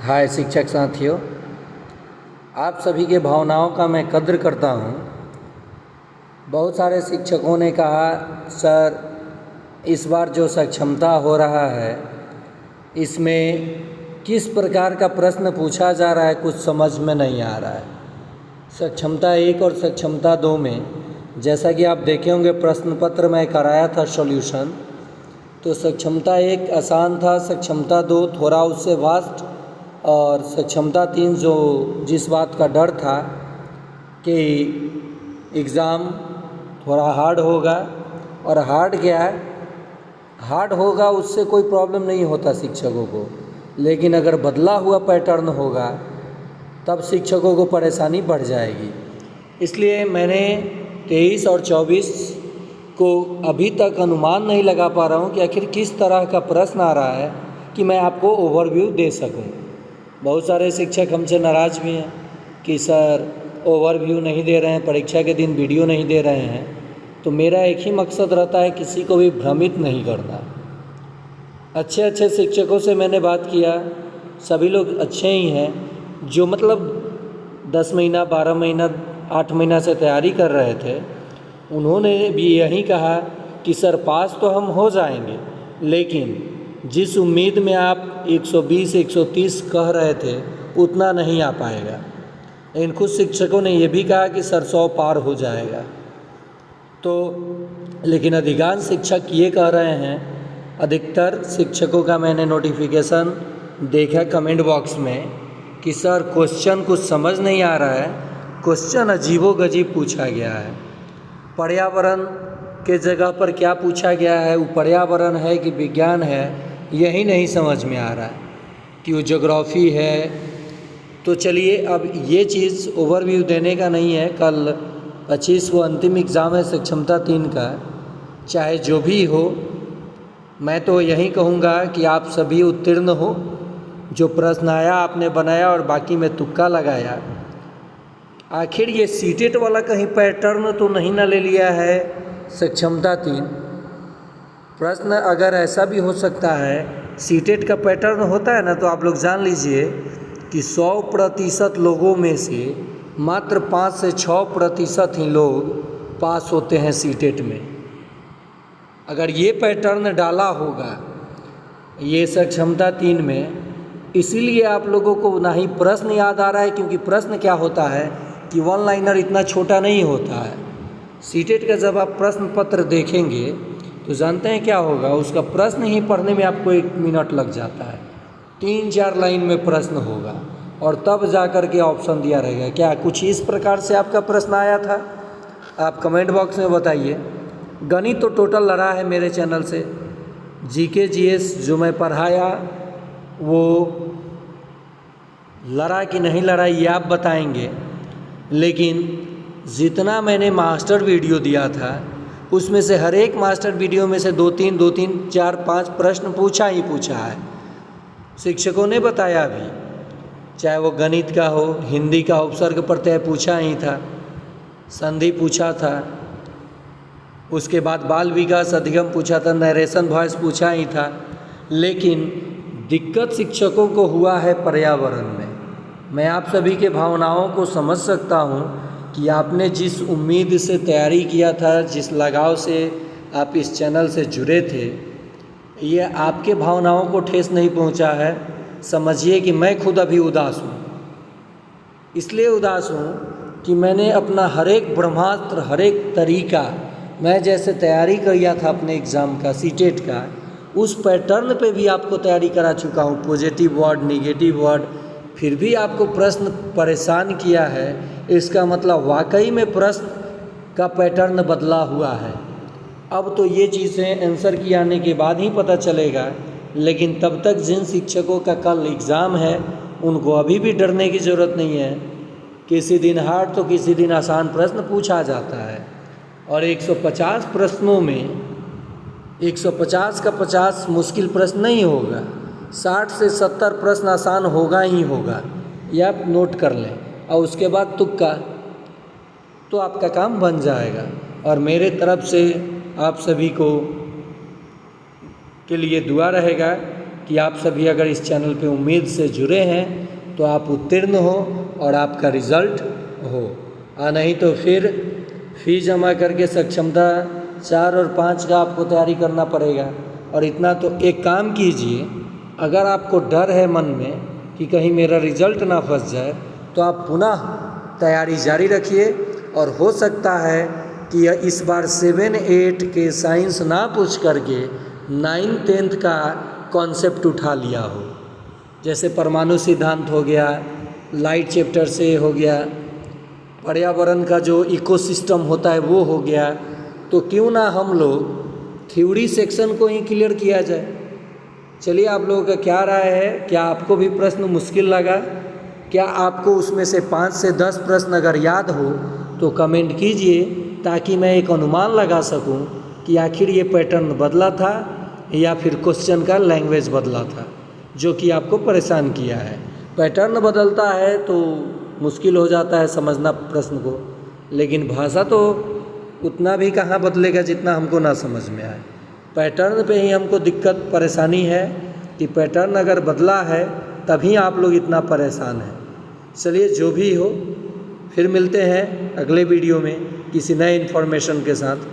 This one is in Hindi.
हाय शिक्षक साथियों, आप सभी के भावनाओं का मैं कद्र करता हूँ। बहुत सारे शिक्षकों ने कहा सर इस बार जो सक्षमता हो रहा है इसमें किस प्रकार का प्रश्न पूछा जा रहा है कुछ समझ में नहीं आ रहा है। सक्षमता 1 और सक्षमता 2 में जैसा कि आप देखे होंगे प्रश्न पत्र में कराया था सॉल्यूशन, तो सक्षमता 1 आसान था, सक्षमता 2 थोड़ा उससे वास्ट और सक्षमता 3 जो जिस बात का डर था कि एग्ज़ाम थोड़ा हार्ड होगा, और हार्ड क्या है, हार्ड होगा उससे कोई प्रॉब्लम नहीं होता शिक्षकों को, लेकिन अगर बदला हुआ पैटर्न होगा तब शिक्षकों को परेशानी बढ़ जाएगी। इसलिए मैंने 23 और 24 को अभी तक अनुमान नहीं लगा पा रहा हूँ कि आखिर किस तरह का प्रश्न आ रहा है कि मैं आपको ओवरव्यू दे सकूँ। बहुत सारे शिक्षक हमसे नाराज़ भी हैं कि सर ओवरव्यू नहीं दे रहे हैं, परीक्षा के दिन वीडियो नहीं दे रहे हैं। तो मेरा एक ही मकसद रहता है, किसी को भी भ्रमित नहीं करना। अच्छे अच्छे शिक्षकों से मैंने बात किया, सभी लोग अच्छे ही हैं। जो मतलब 10 महीना 12 महीना 8 महीना से तैयारी कर रहे थे, उन्होंने भी यही कहा कि सर पास तो हम हो जाएंगे, लेकिन जिस उम्मीद में आप 120 130 कह रहे थे उतना नहीं आ पाएगा। इन कुछ शिक्षकों ने यह भी कहा कि सर 100 पार हो जाएगा। तो लेकिन अधिकांश शिक्षक ये कह रहे हैं, अधिकतर शिक्षकों का मैंने नोटिफिकेशन देखा कमेंट बॉक्स में कि सर क्वेश्चन कुछ समझ नहीं आ रहा है, क्वेश्चन अजीबोगरीब पूछा गया है। पर्यावरण के जगह पर क्या पूछा गया है, वो पर्यावरण है कि विज्ञान है, यही नहीं समझ में आ रहा है कि वो ज्योग्राफी है। तो चलिए अब ये चीज़ ओवरव्यू देने का नहीं है। कल 25 को अंतिम एग्ज़ाम है सक्षमता 3 का। चाहे जो भी हो, मैं तो यही कहूँगा कि आप सभी उत्तीर्ण हो। जो प्रश्न आया आपने बनाया और बाकी में तुक्का लगाया। आखिर ये सीटेट वाला कहीं पैटर्न तो नहीं ना ले लिया है सक्षमता 3। प्रश्न अगर ऐसा भी हो सकता है, सीटेट का पैटर्न होता है ना, तो आप लोग जान लीजिए कि 100% लोगों में से मात्र 5 से 6% ही लोग पास होते हैं सीटेट में। अगर ये पैटर्न डाला होगा ये सक्षमता 3 में, इसीलिए आप लोगों को ना ही प्रश्न याद आ रहा है, क्योंकि प्रश्न क्या होता है कि वन लाइनर इतना छोटा नहीं होता है। सीटेट का जब आप प्रश्न पत्र देखेंगे तो जानते हैं क्या होगा, उसका प्रश्न ही पढ़ने में आपको 1 मिनट लग जाता है। 3-4 लाइन में प्रश्न होगा और तब जा कर के ऑप्शन दिया रहेगा। क्या कुछ इस प्रकार से आपका प्रश्न आया था? आप कमेंट बॉक्स में बताइए। गणित तो टोटल लड़ा है मेरे चैनल से। जीके जीएस जो मैं पढ़ाया वो लड़ा कि नहीं लड़ा ये आप बताएंगे, लेकिन जितना मैंने मास्टर वीडियो दिया था उसमें से हर एक मास्टर वीडियो में से 2-3 4-5 प्रश्न पूछा ही पूछा है। शिक्षकों ने बताया भी, चाहे वो गणित का हो, हिंदी का उपसर्ग प्रत्यय पूछा ही था, संधि पूछा था, उसके बाद बाल विकास अधिगम पूछा था, नरेशन वॉइस पूछा ही था। लेकिन दिक्कत शिक्षकों को हुआ है पर्यावरण में। मैं आप सभी के भावनाओं को समझ सकता हूँ कि आपने जिस उम्मीद से तैयारी किया था, जिस लगाव से आप इस चैनल से जुड़े थे, ये आपके भावनाओं को ठेस नहीं पहुंचा है। समझिए कि मैं खुद अभी उदास हूँ। इसलिए उदास हूँ कि मैंने अपना हर एक ब्रह्मास्त्र, हर एक तरीका, मैं जैसे तैयारी किया था अपने एग्ज़ाम का, सीटेट का, उस पैटर्न पे भी आपको तैयारी करा चुका हूँ। पॉजिटिव वर्ड, निगेटिव वर्ड, फिर भी आपको प्रश्न परेशान किया है। इसका मतलब वाकई में प्रश्न का पैटर्न बदला हुआ है। अब तो ये चीज़ें आंसर की आने के बाद ही पता चलेगा, लेकिन तब तक जिन शिक्षकों का कल एग्ज़ाम है उनको अभी भी डरने की ज़रूरत नहीं है। किसी दिन हार्ड तो किसी दिन आसान प्रश्न पूछा जाता है, और 150 प्रश्नों में 150 का 50 मुश्किल प्रश्न नहीं होगा, 60 से 70 प्रश्न आसान होगा ही होगा। ये आप नोट कर लें, और उसके बाद तुक्का, तो आपका काम बन जाएगा। और मेरे तरफ से आप सभी को के लिए दुआ रहेगा कि कि आप सभी अगर इस चैनल पे उम्मीद से जुड़े हैं तो आप उत्तीर्ण हो और आपका रिज़ल्ट हो, नहीं तो फिर फीस जमा करके सक्षमता 4 और 5 का आपको तैयारी करना पड़ेगा। और इतना तो एक काम कीजिए, अगर आपको डर है मन में कि कहीं मेरा रिज़ल्ट ना फंस जाए तो आप पुनः तैयारी जारी रखिए, और हो सकता है कि इस बार 7-8 के साइंस ना पूछ करके 9-10 का कॉन्सेप्ट उठा लिया हो, जैसे परमाणु सिद्धांत हो गया, लाइट चैप्टर से हो गया, पर्यावरण का जो इकोसिस्टम होता है वो हो गया। तो क्यों ना हम लोग थ्योरी सेक्शन को ही क्लियर किया जाए। चलिए, आप लोगों का क्या राय है? क्या आपको भी प्रश्न मुश्किल लगा? क्या आपको उसमें से 5 से 10 प्रश्न अगर याद हो तो कमेंट कीजिए, ताकि मैं एक अनुमान लगा सकूं कि आखिर ये पैटर्न बदला था या फिर क्वेश्चन का लैंग्वेज बदला था जो कि आपको परेशान किया है। पैटर्न बदलता है तो मुश्किल हो जाता है समझना प्रश्न को, लेकिन भाषा तो उतना भी कहाँ बदलेगा जितना हमको ना समझ में आए। पैटर्न पे ही हमको दिक्कत परेशानी है कि पैटर्न अगर बदला है तभी आप लोग इतना परेशान हैं। चलिए, जो भी हो, फिर मिलते हैं अगले वीडियो में किसी नए इन्फॉर्मेशन के साथ।